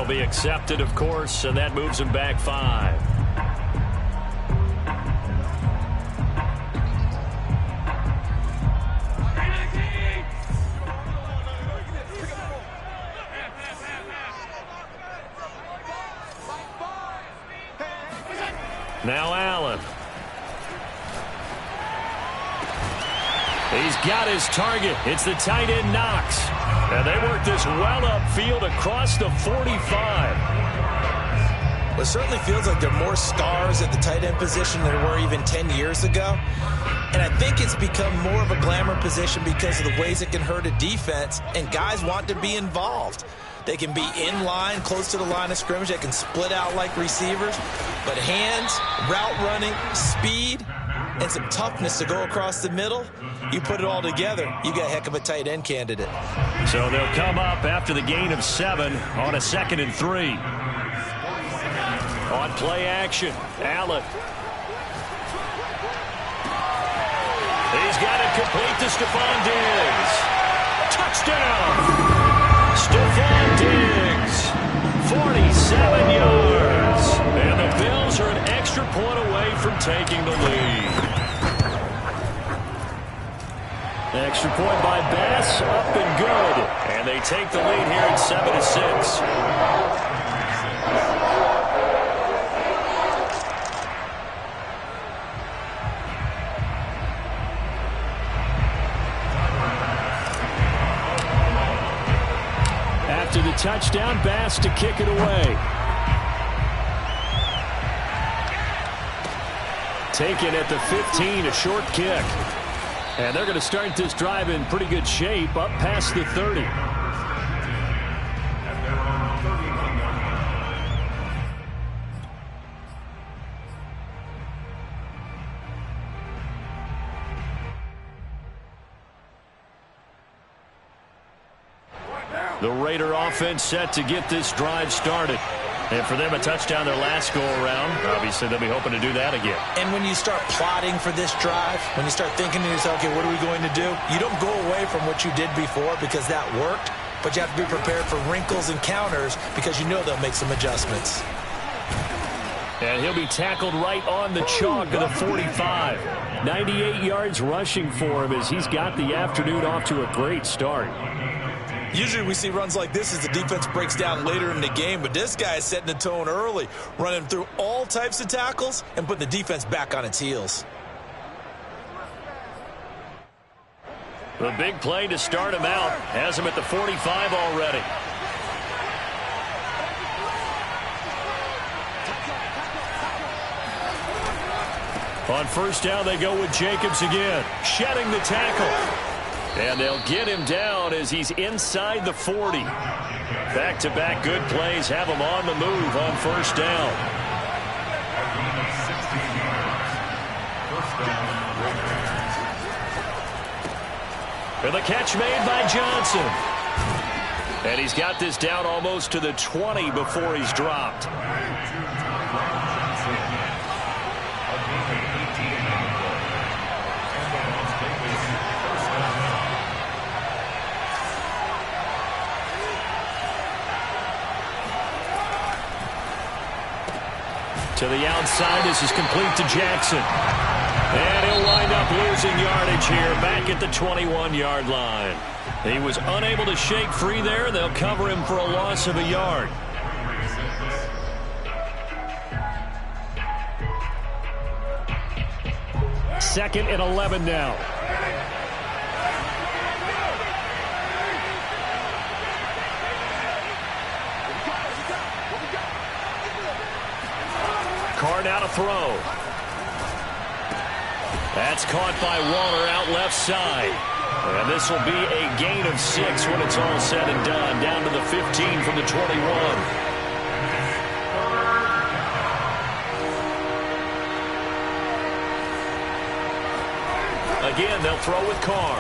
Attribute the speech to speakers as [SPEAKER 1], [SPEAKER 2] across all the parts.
[SPEAKER 1] be accepted, of course, and that moves him back 5. Now Allen. He's got his target. It's the tight end Knox. And they work this well upfield across the 45.
[SPEAKER 2] Well, it certainly feels like there are more stars at the tight end position than there were even 10 years ago. And I think it's become more of a glamour position because of the ways it can hurt a defense, and guys want to be involved. They can be in line, close to the line of scrimmage. They can split out like receivers. But hands, route running, speed, and some toughness to go across the middle, you put it all together, you got a heck of a tight end candidate.
[SPEAKER 1] So they'll come up after the gain of 7 on a 2nd and 3. On play action, Allen. He's got it complete to Stephon Diggs. Touchdown! Stephon Diggs, 47 yards. And the Bills are an extra point away from taking the lead. Extra point by Bass, up and good. And they take the lead here at 7-6. After the touchdown, Bass to kick it away. Taken at the 15, a short kick. And they're going to start this drive in pretty good shape, up past the 30. The Raider offense set to get this drive started. And for them, a touchdown their last go-around. Obviously, they'll be hoping to do that again.
[SPEAKER 2] And when you start plotting for this drive, when you start thinking to yourself, okay, what are we going to do? You don't go away from what you did before because that worked, but you have to be prepared for wrinkles and counters because you know they'll make some adjustments.
[SPEAKER 1] And he'll be tackled right on the chalk of the 45. 98 yards rushing for him as he's got the afternoon off to a great start.
[SPEAKER 2] Usually we see runs like this as the defense breaks down later in the game, but this guy is setting the tone early, running through all types of tackles and putting the defense back on its heels.
[SPEAKER 1] The big play to start him out has him at the 45 already. On first down, they go with Jacobs again, shedding the tackle. And they'll get him down as he's inside the 40. Back-to-back good plays have him on the move on first down. And the catch made by Johnson. And he's got this down almost to the 20 before he's dropped. To the outside, this is complete to Jackson. And he'll wind up losing yardage here back at the 21-yard line. He was unable to shake free there. They'll cover him for a loss of a yard. Second and 11 now. Carr now to throw. That's caught by Waller out left side. And this will be a gain of 6 when it's all said and done. Down to the 15 from the 21. Again, they'll throw with Carr.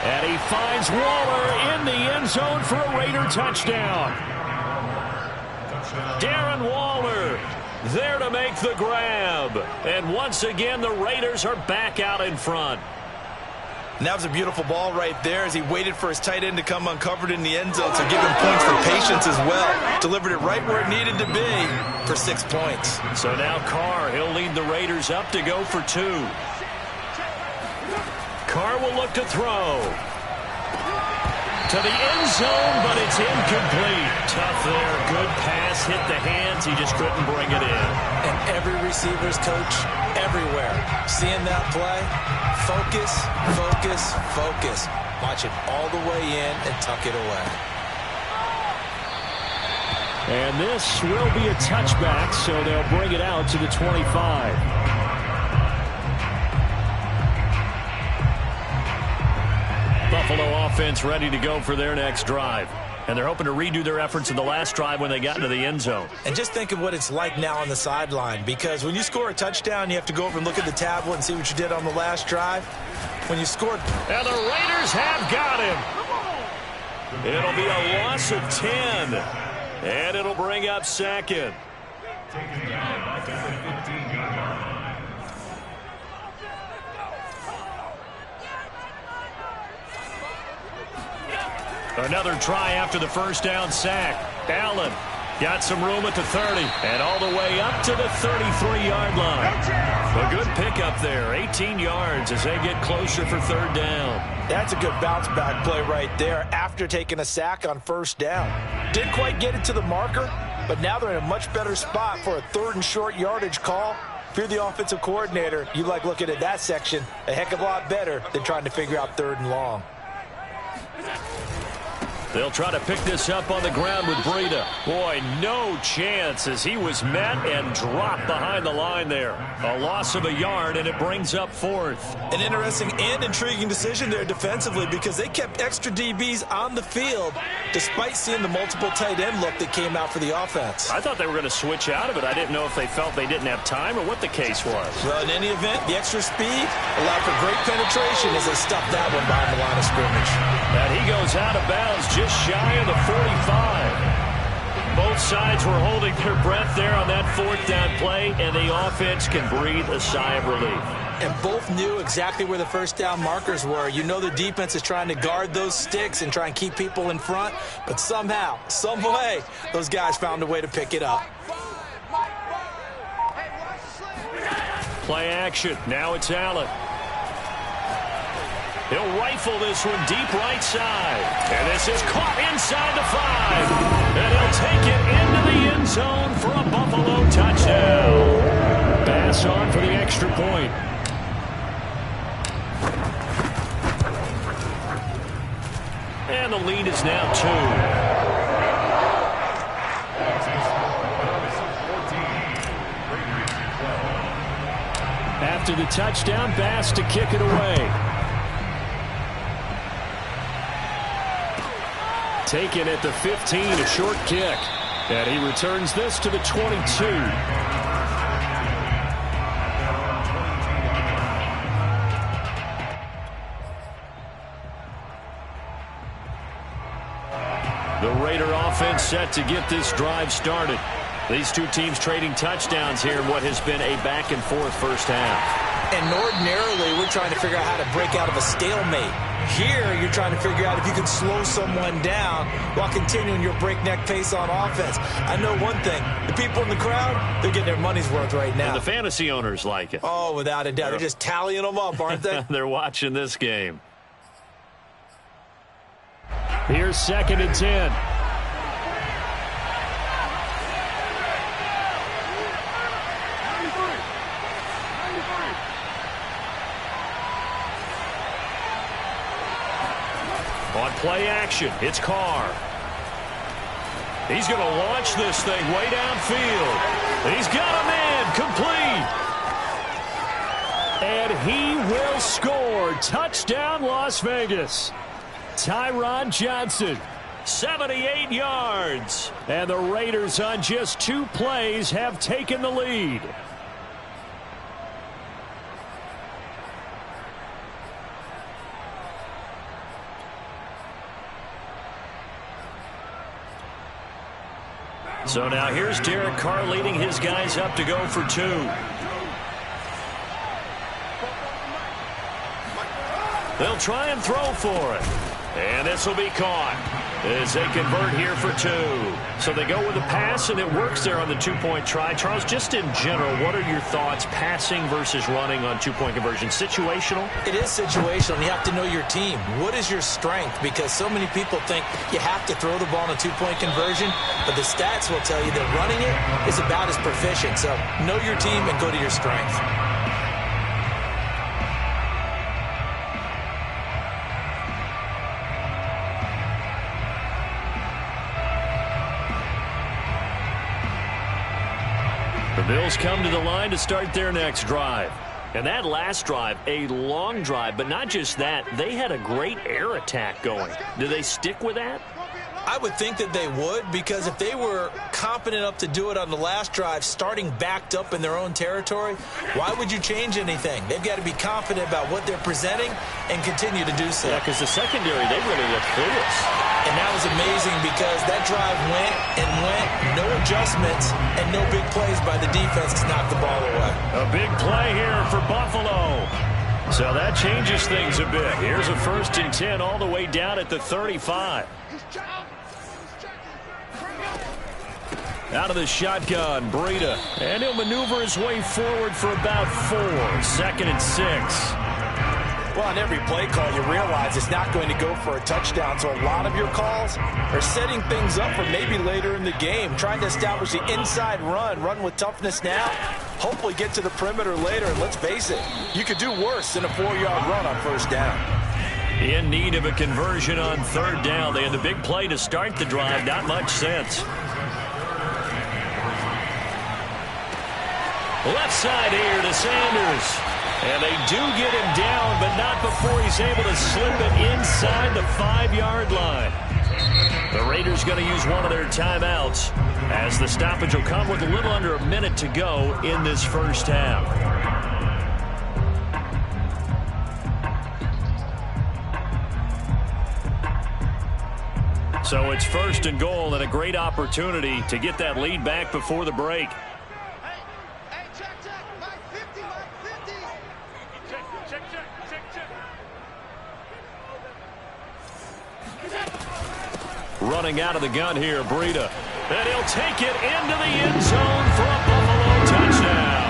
[SPEAKER 1] And he finds Waller in the end zone for a Raider touchdown. Darren Waller there to make the grab. And once again, the Raiders are back out in front.
[SPEAKER 2] And that was a beautiful ball right there as he waited for his tight end to come uncovered in the end zone, so give him points for patience as well. Delivered it right where it needed to be for 6 points.
[SPEAKER 1] So now Carr, he'll lead the Raiders up to go for 2. Carr will look to throw. To the end zone, but it's incomplete. Tough there. Good pass. Hit the hands. He just couldn't bring it in.
[SPEAKER 2] And every receiver's coach everywhere. Seeing that play, focus, focus, focus. Watch it all the way in and tuck it away.
[SPEAKER 1] And this will be a touchback, so they'll bring it out to the 25. Buffalo offense ready to go for their next drive. And they're hoping to redo their efforts in the last drive when they got into the end zone.
[SPEAKER 2] And just think of what it's like now on the sideline, because when you score a touchdown, you have to go over and look at the tablet and see what you did on the last drive. When you scored...
[SPEAKER 1] And the Raiders have got him. It'll be a loss of 10. And it'll bring up second. Another try after the first down sack. Allen got some room at the 30 and all the way up to the 33-yard line. A good pickup there, 18 yards as they get closer for third down.
[SPEAKER 2] That's a good bounce-back play right there after taking a sack on first down. Didn't quite get it to the marker, but now they're in a much better spot for a third and short yardage call. If you're the offensive coordinator, you like looking at that section a heck of a lot better than trying to figure out third and long.
[SPEAKER 1] They'll try to pick this up on the ground with Breida. Boy, no chance as he was met and dropped behind the line there. A loss of a yard, and it brings up fourth.
[SPEAKER 2] An interesting and intriguing decision there defensively because they kept extra DBs on the field despite seeing the multiple tight end look that came out for the offense.
[SPEAKER 1] I thought they were going to switch out of it. I didn't know if they felt they didn't have time or what the case was.
[SPEAKER 2] Well, in any event, the extra speed allowed for great penetration as they stuffed that one behind the line of scrimmage.
[SPEAKER 1] And he goes out of bounds just shy of the 45. Both sides were holding their breath there on that fourth down play, and the offense can breathe a sigh of relief.
[SPEAKER 2] And both knew exactly where the first down markers were. You know the defense is trying to guard those sticks and try and keep people in front, but somehow, some way, those guys found a way to pick it up.
[SPEAKER 1] Play action. Now it's Allen. He'll rifle this one deep right side. And this is caught inside the 5. And he'll take it into the end zone for a Buffalo touchdown. Pass on for the extra point. And the lead is now 2. After the touchdown, Bass to kick it away. Taken at the 15, a short kick. And he returns this to the 22. The Raider offense set to get this drive started. These two teams trading touchdowns here in what has been a back-and-forth first half.
[SPEAKER 2] And ordinarily, we're trying to figure out how to break out of a stalemate. Here, you're trying to figure out if you can slow someone down while continuing your breakneck pace on offense. I know one thing. The people in the crowd, they're getting their money's worth right now.
[SPEAKER 1] And the fantasy owners like it.
[SPEAKER 2] Oh, without a doubt. They're just tallying them up, aren't they?
[SPEAKER 1] They're watching this game. Here's 2nd and 10. On play action, it's Carr. He's going to launch this thing way downfield. He's got a man complete. And he will score. Touchdown, Las Vegas. Tyron Johnson, 78 yards. And the Raiders on just 2 plays have taken the lead. So now here's Derek Carr leading his guys up to go for 2. They'll try and throw for it. And this will be caught as they convert here for 2. So they go with a pass, and it works there on the 2-point try. Charles, just in general, what are your thoughts passing versus running on 2-point conversion? Situational?
[SPEAKER 2] It is situational. You have to know your team. What is your strength? Because so many people think you have to throw the ball in a 2-point conversion, but the stats will tell you that running it is about as proficient. So know your team and go to your strength.
[SPEAKER 1] The Bills come to the line to start their next drive. And that last drive, a long drive, but not just that, they had a great air attack going. Do they stick with that?
[SPEAKER 2] I would think that they would, because if they were confident enough to do it on the last drive, starting backed up in their own territory, why would you change anything? They've got to be confident about what they're presenting and continue to do so.
[SPEAKER 1] Yeah, because the secondary, they really looked clueless.
[SPEAKER 2] And that was amazing because that drive went and went, no adjustments, and no big plays by the defense to knock the ball away.
[SPEAKER 1] A big play here for Buffalo. So that changes things a bit. Here's a 1st and 10 all the way down at the 35. Out of the shotgun, Breida. And he'll maneuver his way forward for about 4. 2nd and 6.
[SPEAKER 2] Well, on every play call, you realize it's not going to go for a touchdown. So a lot of your calls are setting things up for maybe later in the game, trying to establish the inside run with toughness now, hopefully get to the perimeter later. And let's face it, you could do worse than a 4-yard run on 1st down.
[SPEAKER 1] In need of a conversion on 3rd down. They had the big play to start the drive. Not much sense. Left side here to Sanders. And they do get him down, but not before he's able to slip it inside the 5-yard line. The Raiders going to use one of their timeouts as the stoppage will come with a little under a minute to go in this 1st half. So it's 1st and goal and a great opportunity to get that lead back before the break. Running out of the gun here, Breida. And he'll take it into the end zone for a Buffalo touchdown.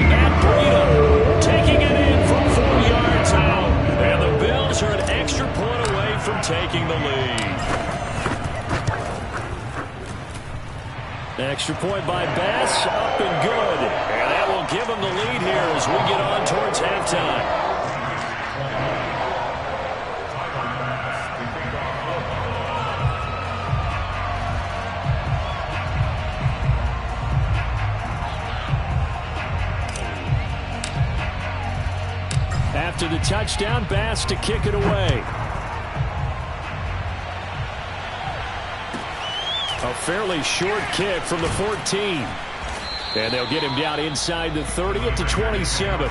[SPEAKER 1] Matt Breida taking it in from 4 yards out. And the Bills are an extra point away from taking the lead. Extra point by Bass, up and good. And that will give him the lead here as we get on towards halftime. After the touchdown, Bass to kick it away. A fairly short kick from the 14. And they'll get him down inside the 30 at the 27.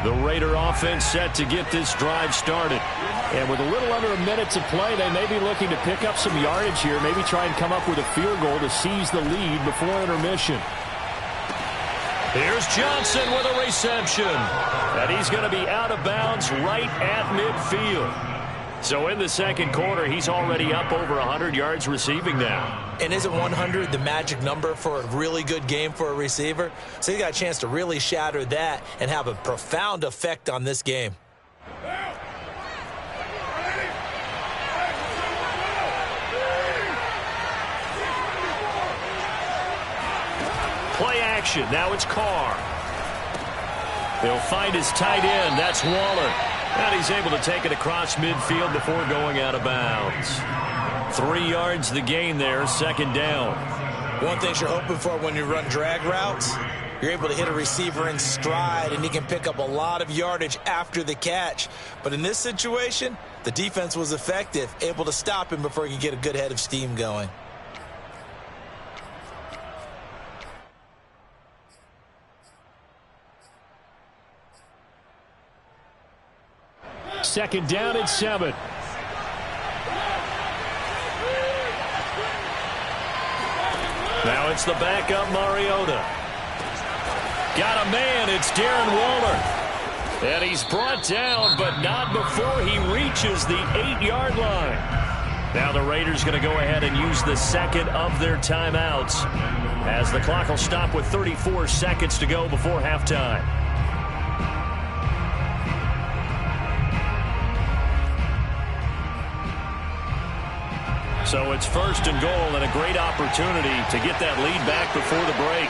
[SPEAKER 1] The Raider offense set to get this drive started. And with a little under a minute to play, they may be looking to pick up some yardage here, maybe try and come up with a field goal to seize the lead before intermission. Here's Johnson with a reception. And he's going to be out of bounds right at midfield. So in the 2nd quarter, he's already up over 100 yards receiving now.
[SPEAKER 2] And isn't 100 the magic number for a really good game for a receiver? So he got a chance to really shatter that and have a profound effect on this game.
[SPEAKER 1] Play action. Now it's Carr. He'll find his tight end. That's Waller. And he's able to take it across midfield before going out of bounds. 3 yards the gain there, 2nd down.
[SPEAKER 2] One thing you're hoping for when you run drag routes You're able to hit a receiver in stride, and he can pick up a lot of yardage after the catch. But in this situation, the defense was effective, able to stop him before he could get a good head of steam going.
[SPEAKER 1] Second down and 7. Now it's the backup Mariota. Got a man, it's Darren Waller. And he's brought down, but not before he reaches the 8-yard line. Now the Raiders going to go ahead and use the second of their timeouts, as the clock will stop with 34 seconds to go before halftime. So it's first and goal, and a great opportunity to get that lead back before the break.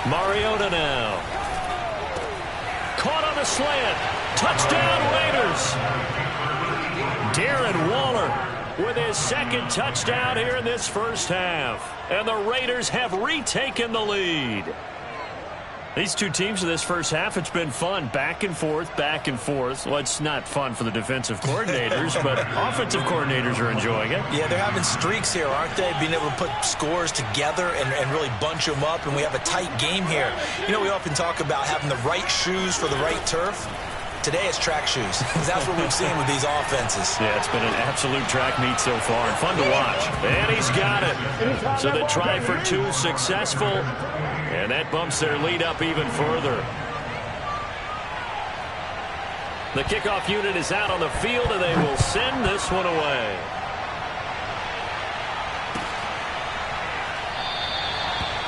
[SPEAKER 1] Mariota now. Caught on a slant. Touchdown Raiders. Darren Waller with his second touchdown here in this first half. And the Raiders have retaken the lead. These two teams in this first half, it's been fun. Back and forth, back and forth. Well, it's not fun for the defensive coordinators, but offensive coordinators are enjoying it.
[SPEAKER 2] Yeah, they're having streaks here, aren't they? Being able to put scores together and really bunch them up, and we have a tight game here. You know, we often talk about having the right shoes for the right turf. Today it's track shoes, because that's what we've seen with these offenses.
[SPEAKER 1] Yeah, it's been an absolute track meet so far, and fun to watch. And he's got it. So the try for 2 successful. And that bumps their lead up even further. The kickoff unit is out on the field, and they will send this one away.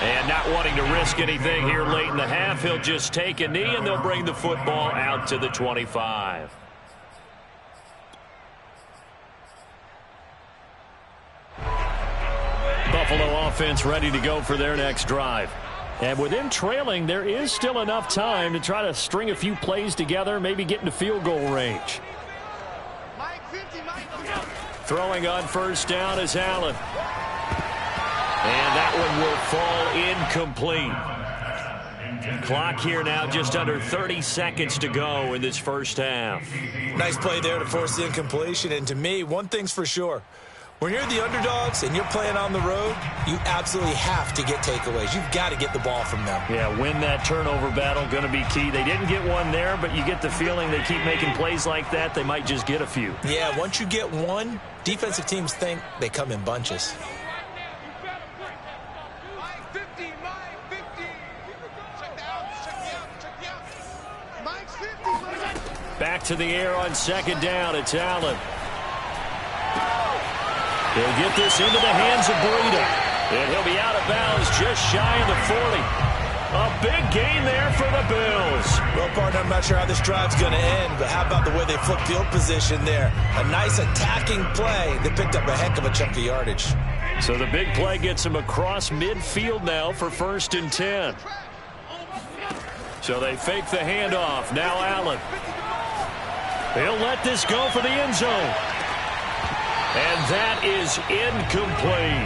[SPEAKER 1] And not wanting to risk anything here late in the half, he'll just take a knee, and they'll bring the football out to the 25. Buffalo offense ready to go for their next drive. And with them trailing, there is still enough time to try to string a few plays together, maybe get into field goal range. Throwing on first down is Allen. And that one will fall incomplete. Clock here now just under 30 seconds to go in this first half.
[SPEAKER 2] Nice play there to force the incompletion. And to me, one thing's for sure. When you're the underdogs and you're playing on the road, you absolutely have to get takeaways. You've got to get the ball from them.
[SPEAKER 1] Yeah, win that turnover battle, going to be key. They didn't get one there, but you get the feeling they keep making plays like that, they might just get a few.
[SPEAKER 2] Yeah, once you get one, defensive teams think they come in bunches.
[SPEAKER 1] Back to the air on second down. It's Allen. He'll get this into the hands of Breida. And he'll be out of bounds just shy of the 40. A big gain there for the Bills.
[SPEAKER 2] Well, partner, I'm not sure how this drive's going to end, but how about the way they flip field position there? A nice attacking play. They picked up a heck of a chunk of yardage.
[SPEAKER 1] So the big play gets him across midfield now for first and 10. So they fake the handoff. Now Allen. He'll let this go for the end zone. And that is incomplete.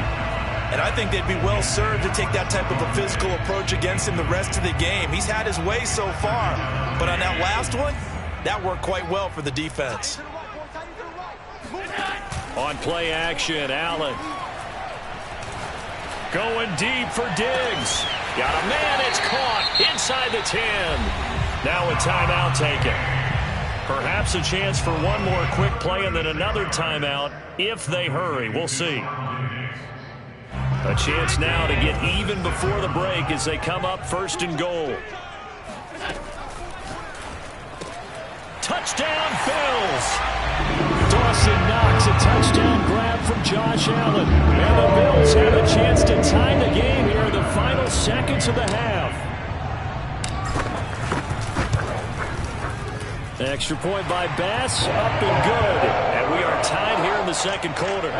[SPEAKER 2] And I think they'd be well served to take that type of a physical approach against him the rest of the game. He's had his way so far, but on that last one, that worked quite well for the defense.
[SPEAKER 1] On play action, Allen. Going deep for Diggs. Got a man, it's caught inside the 10. Now a timeout taken. Perhaps a chance for one more quick play and then another timeout if they hurry. We'll see. A chance now to get even before the break as they come up first and goal. Touchdown, Bills. Dawson Knox, a touchdown grab from Josh Allen. And the Bills have a chance to tie the game here in the final seconds of the half. Extra point by Bass, up and good. And we are tied here in the second quarter.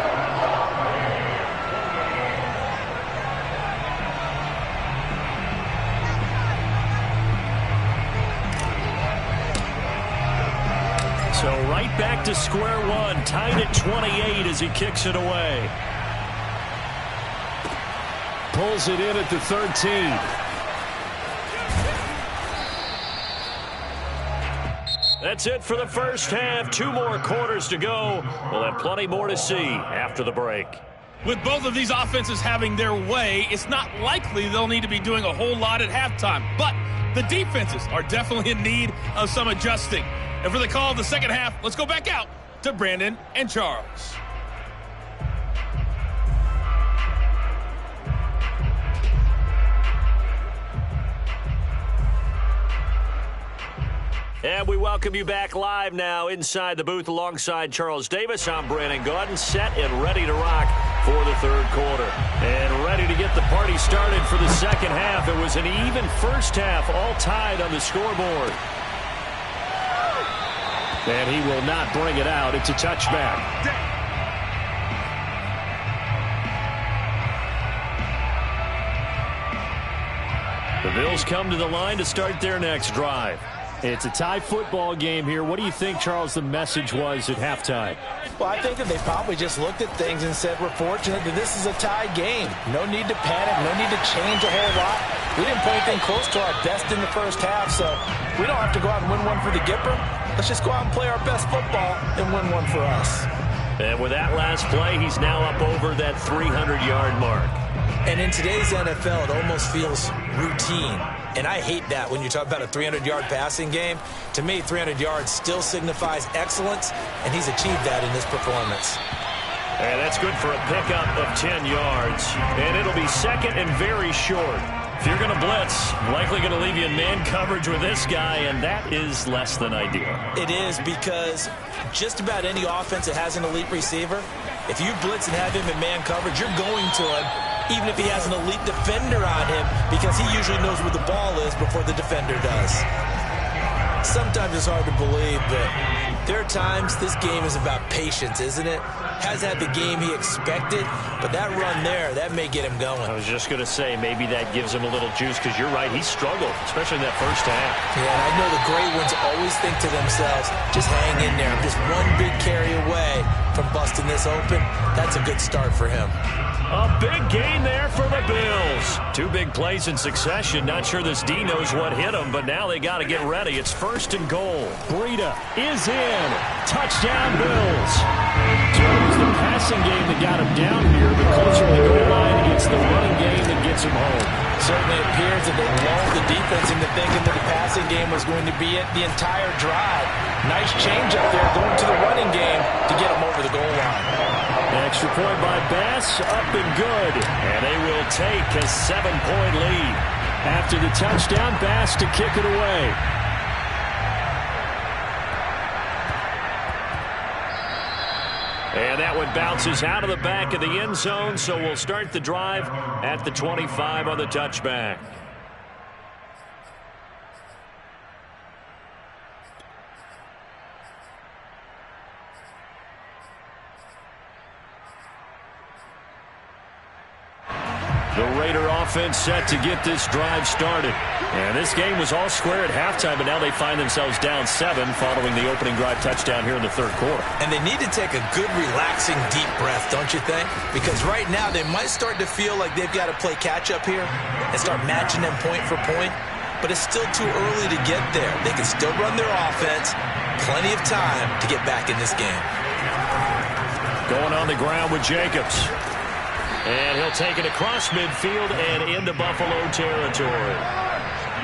[SPEAKER 1] So right back to square one, tied at 28 as he kicks it away. pulls it in at the 13. That's it for the first half. 2 more quarters to go. We'll have plenty more to see after the break.
[SPEAKER 3] With both of these offenses having their way, it's not likely they'll need to be doing a whole lot at halftime. But the defenses are definitely in need of some adjusting. And for the call of the second half, let's go back out to Brandon and Charles.
[SPEAKER 1] And we welcome you back live now inside the booth alongside Charles Davis. I'm Brandon Gaudin, set and ready to rock for the third quarter. And ready to get the party started for the second half. It was an even first half, all tied on the scoreboard. And he will not bring it out. It's a touchback. The Bills come to the line to start their next drive. It's a tie football game here. What do you think, Charles, the message was at halftime?
[SPEAKER 2] Well, I think that they probably just looked at things and said, we're fortunate that this is a tie game. No need to panic, no need to change a whole lot. We didn't play anything close to our best in the first half, so we don't have to go out and win one for the Gipper. Let's just go out and play our best football and win one for us.
[SPEAKER 1] And with that last play, he's now up over that 300-yard mark.
[SPEAKER 2] And in today's NFL, it almost feels routine. And I hate that when you talk about a 300-yard passing game. To me, 300 yards still signifies excellence, and he's achieved that in this performance.
[SPEAKER 1] And that's good for a pickup of 10 yards. And it'll be second and very short. If you're going to blitz, likely going to leave you in man coverage with this guy, and that is less than ideal.
[SPEAKER 2] It is, because just about any offense that has an elite receiver, if you blitz and have him in man coverage, you're going to him, even if he has an elite defender on him, because he usually knows where the ball is before the defender does. Sometimes it's hard to believe, but there are times this game is about patience, isn't it? Has had the game he expected, but that run there, that may get him going.
[SPEAKER 1] I was just going to say, maybe that gives him a little juice, because you're right, he struggled, especially in that first half.
[SPEAKER 2] Yeah, and I know the great ones always think to themselves, just hang in there. I'm just one big carry away from busting this open. That's a good start for him.
[SPEAKER 1] A big gain there for the Bills. 2 big plays in succession. Not sure this D knows what hit him, but now they got to get ready. It's first and goal. Breida is in. Touchdown, Bills. So it was the passing game that got him down here, but closer to the goal line, it's the running game that gets him home.
[SPEAKER 2] Certainly appears that they lulled the defense into thinking that the passing game was going to be it the entire drive. Nice change up there going to the running game to get him over the goal line.
[SPEAKER 1] Extra point by Bass, up and good. And they will take a 7-point lead. After the touchdown, Bass to kick it away. And that one bounces out of the back of the end zone, so we'll start the drive at the 25 on the touchback. The Raider offense set to get this drive started. And this game was all square at halftime, but now they find themselves down 7 following the opening drive touchdown here in the third quarter.
[SPEAKER 2] And they need to take a good, relaxing, deep breath, don't you think? Because right now they might start to feel like they've got to play catch-up here and start matching them point for point. But it's still too early to get there. They can still run their offense. Plenty of time to get back in this game.
[SPEAKER 1] Going on the ground with Jacobs. And he'll take it across midfield and into Buffalo territory.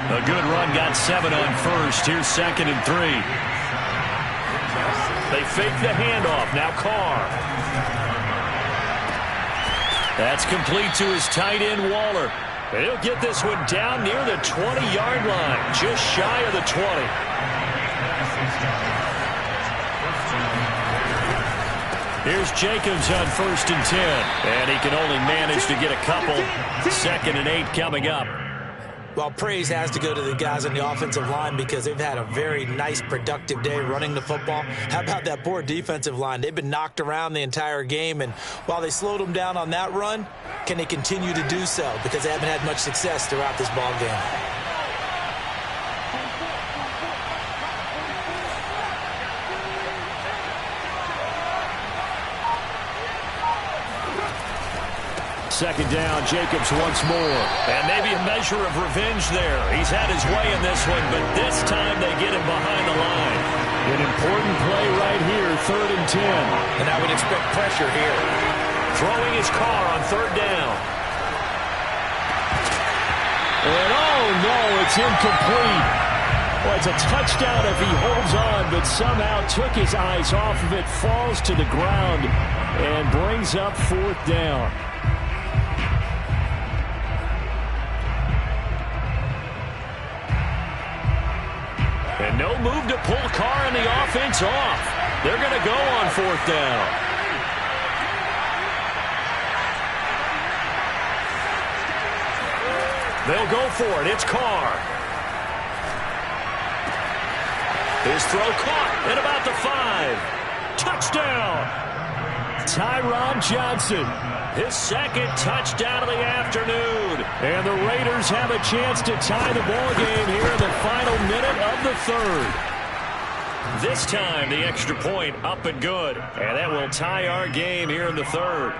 [SPEAKER 1] A good run, got 7 on first. Here's second and 3. They fake the handoff. Now Carr. That's complete to his tight end, Waller. And he'll get this one down near the 20-yard line, just shy of the 20. Here's Jacobs on first and 10. And he can only manage to get a couple. Second and 8 coming up.
[SPEAKER 2] Well, praise has to go to the guys on the offensive line because they've had a very nice, productive day running the football. How about that poor defensive line? They've been knocked around the entire game, and while they slowed them down on that run, can they continue to do so? Because they haven't had much success throughout this ball game.
[SPEAKER 1] Second down, Jacobs once more. And maybe a measure of revenge there. He's had his way in this one, but this time they get him behind the line. An important play right here, 3rd and 10.
[SPEAKER 2] And I would expect pressure here.
[SPEAKER 1] Throwing his car on 3rd down. And oh no, it's incomplete. Well, it's a touchdown if he holds on, but somehow took his eyes off of it, falls to the ground, and brings up 4th down. And no move to pull Carr and the offense off. They're going to go on 4th down. They'll go for it. It's Carr. His throw caught at about the 5. Touchdown. Tyron Johnson. His 2nd touchdown of the afternoon. And the Raiders have a chance to tie the ball game here in the final minute of the 3rd. This time, the extra point up and good. And that will tie our game here in the 3rd.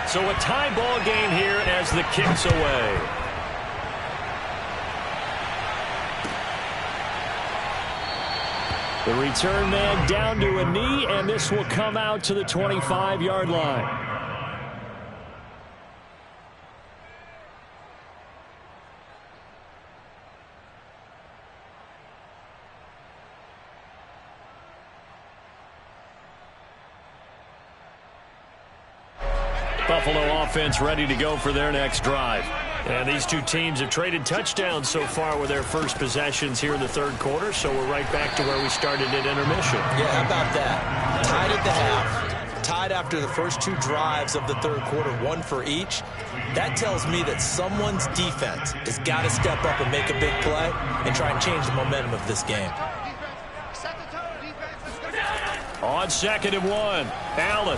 [SPEAKER 1] So a tie ball game here as the kick's away. The return man down to a knee, and this will come out to the 25-yard line. Buffalo offense ready to go for their next drive. And these two teams have traded touchdowns so far with their first possessions here in the 3rd quarter, so we're right back to where we started at intermission.
[SPEAKER 2] Yeah, how about that? Tied at the half, tied after the first 2 drives of the 3rd quarter, 1 for each. That tells me that someone's defense has got to step up and make a big play and try and change the momentum of this game.
[SPEAKER 1] On 2nd and 1, Allen.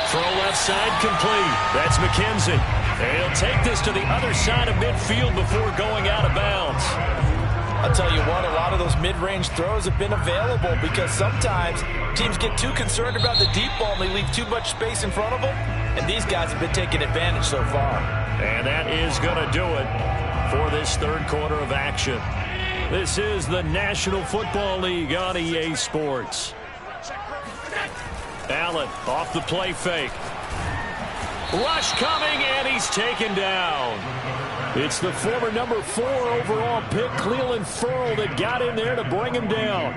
[SPEAKER 1] Throw left side complete. That's McKenzie. And he'll take this to the other side of midfield before going out of bounds.
[SPEAKER 2] I'll tell you what, a lot of those mid-range throws have been available because sometimes teams get too concerned about the deep ball and they leave too much space in front of them. And these guys have been taking advantage so far.
[SPEAKER 1] And that is going to do it for this 3rd quarter of action. This is the National Football League on EA Sports. Allen off the play fake. Rush coming, and he's taken down. It's the former number 4 overall pick, Cleveland Ferrell, that got in there to bring him down.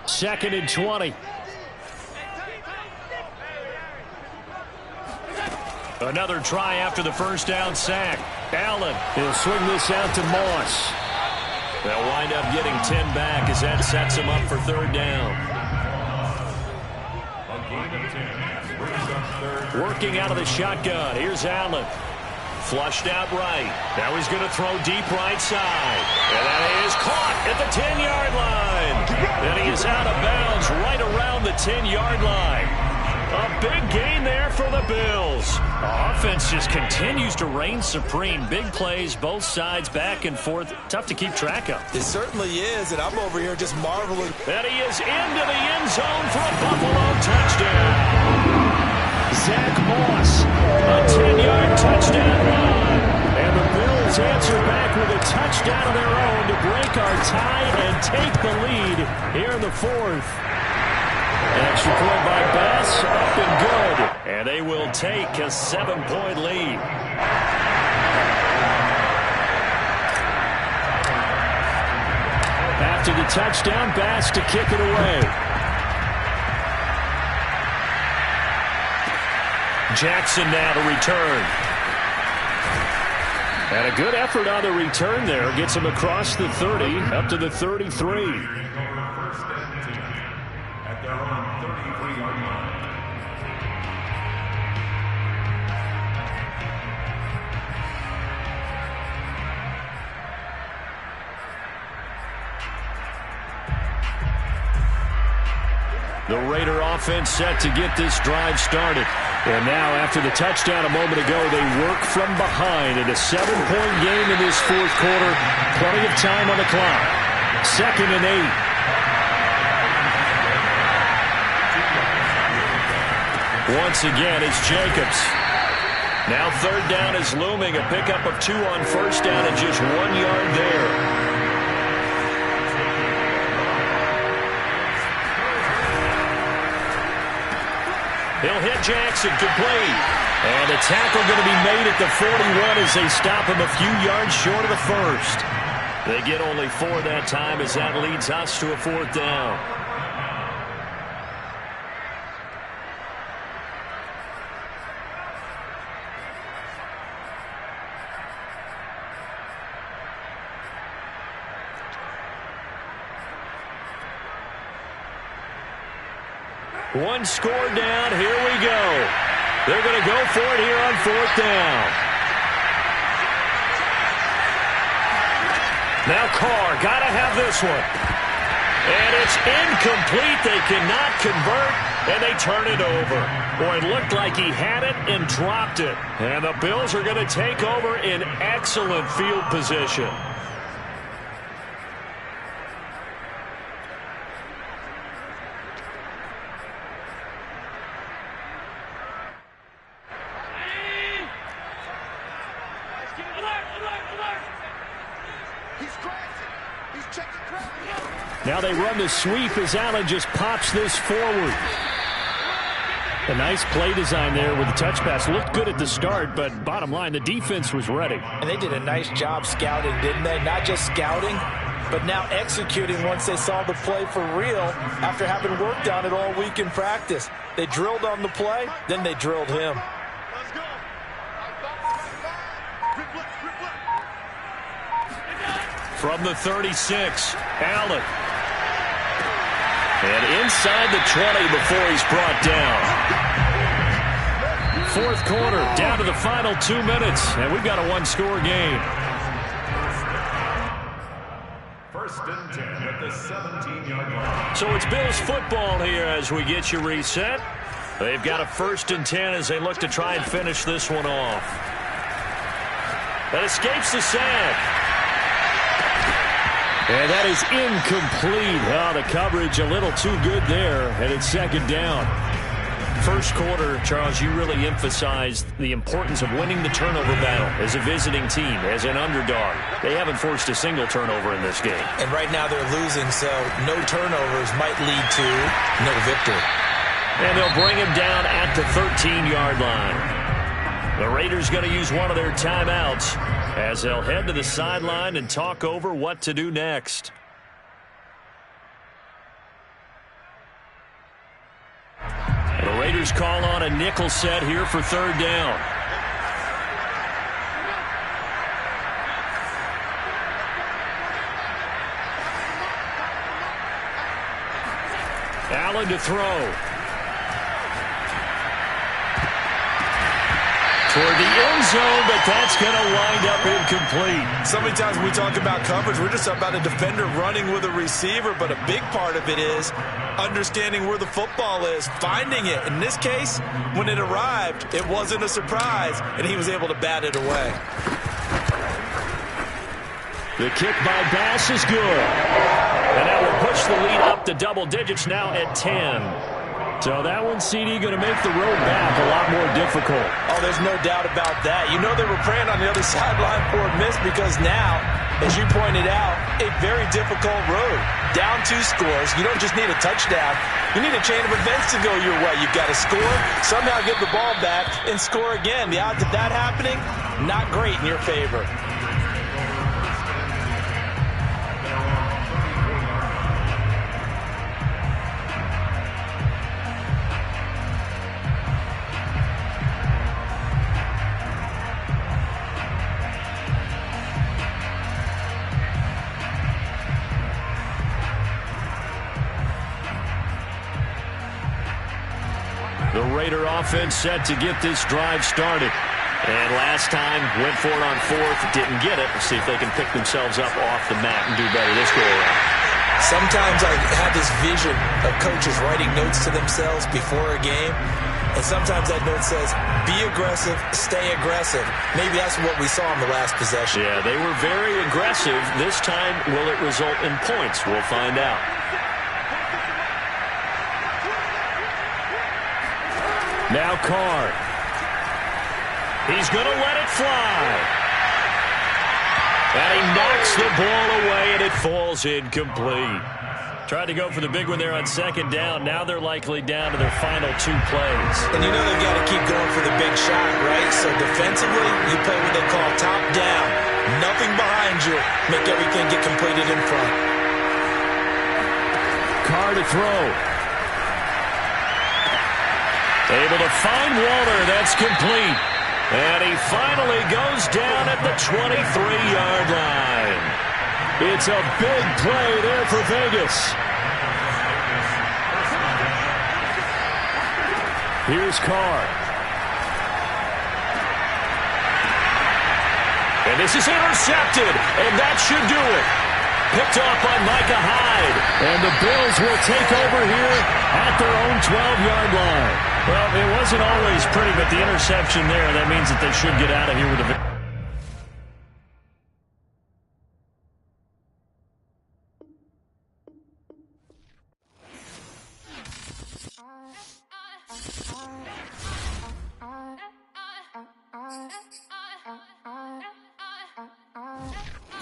[SPEAKER 1] Second and 20. Another try after the first down sack. Allen, he'll swing this out to Moss. They'll wind up getting 10 back as that sets him up for 3rd down. Working out of the shotgun. Here's Allen. Flushed out right. Now he's going to throw deep right side. And that is caught at the 10-yard line. And he is out of bounds right around the 10-yard line. A big gain there for the Bills. Offense just continues to reign supreme. Big plays, both sides, back and forth. Tough to keep track of.
[SPEAKER 2] It certainly is, and I'm over here just marveling.
[SPEAKER 1] And he is into the end zone for a Buffalo touchdown. Zach Moss, a 10-yard touchdown run. And the Bills answer back with a touchdown of their own to break our tie and take the lead here in the 4th. Extra point by Bass, up and good. And they will take a 7-point lead. After the touchdown, Bass to kick it away. Jackson now to return. And a good effort on the return there. Gets him across the 30, up to the 33. The Raider offense set to get this drive started. And now, after the touchdown a moment ago, they work from behind in a 7-point game in this fourth quarter. Plenty of time on the clock. 2nd and 8. Once again, it's Jacobs. Now 3rd down is looming. A pickup of 2 on 1st down and just 1 yard there. He'll hit Jackson, complete. And a tackle going to be made at the 41 as they stop him a few yards short of the 1st. They get only 4 that time as that leads us to a 4th down. One score down. Here we go. They're going to go for it here on 4th down. Now Carr, got to have this one. And it's incomplete. They cannot convert, and they turn it over. Boy, it looked like he had it and dropped it. And the Bills are going to take over in excellent field position. Now they run the sweep as Allen just pops this forward. A nice play design there with the touch pass. Looked good at the start, but bottom line, the defense was ready.
[SPEAKER 2] And they did a nice job scouting, didn't they? Not just scouting, but now executing once they saw the play for real after having worked on it all week in practice. They drilled on the play, then they drilled him.
[SPEAKER 1] From the 36, Allen. And inside the 20 before he's brought down. 4th quarter, down to the final 2 minutes, and we've got a 1-score game.
[SPEAKER 4] 1st and 10 at the 17-yard line.
[SPEAKER 1] So it's Bills football here as we get you reset. They've got a 1st and 10 as they look to try and finish this one off. That escapes the sack. And that is incomplete. Oh, the coverage a little too good there, and it's 2nd down. 1st quarter, Charles, you really emphasized the importance of winning the turnover battle as a visiting team, as an underdog. They haven't forced a single turnover in this game.
[SPEAKER 2] And right now they're losing, so no turnovers might lead to no victory.
[SPEAKER 1] And they'll bring him down at the 13-yard line. The Raiders going to use one of their timeouts as they'll head to the sideline and talk over what to do next. And the Raiders call on a nickel set here for 3rd down. Allen to throw. Toward the end zone, but that's going to wind up incomplete.
[SPEAKER 2] So many times when we talk about coverage, we're just about a defender running with a receiver, but a big part of it is understanding where the football is, finding it. In this case, when it arrived, it wasn't a surprise, and he was able to bat it away.
[SPEAKER 1] The kick by Bass is good. And that will push the lead up to double digits now at 10. So that one, CD, going to make the road back a lot more difficult.
[SPEAKER 2] Oh, there's no doubt about that. You know they were praying on the other sideline for a miss because now, as you pointed out, a very difficult road. Down 2 scores. You don't just need a touchdown. You need a chain of events to go your way. You've got to score, somehow get the ball back, and score again. The odds of that happening, not great in your favor.
[SPEAKER 1] The Raider offense set to get this drive started. And last time, went for it on 4th, didn't get it. Let's see if they can pick themselves up off the mat and do better this go around.
[SPEAKER 2] Sometimes I have this vision of coaches writing notes to themselves before a game, and sometimes that note says, be aggressive, stay aggressive. Maybe that's what we saw in the last possession.
[SPEAKER 1] Yeah, they were very aggressive. This time, will it result in points? We'll find out. Now Carr. He's going to let it fly. And he knocks the ball away, and it falls incomplete. Tried to go for the big one there on second down. Now they're likely down to their final 2 plays.
[SPEAKER 2] And you know they've got to keep going for the big shot, right? So defensively, you play what they call top down. Nothing behind you. Make everything get completed in front.
[SPEAKER 1] Carr to throw. Able to find Walter. That's complete. And he finally goes down at the 23-yard line. It's a big play there for Vegas. Here's Carr. And this is intercepted, and that should do it. Picked off by Micah Hyde. And the Bills will take over here at their own 12-yard line. Well, it wasn't always pretty, but the interception there, that means that they should get out of here with a victory.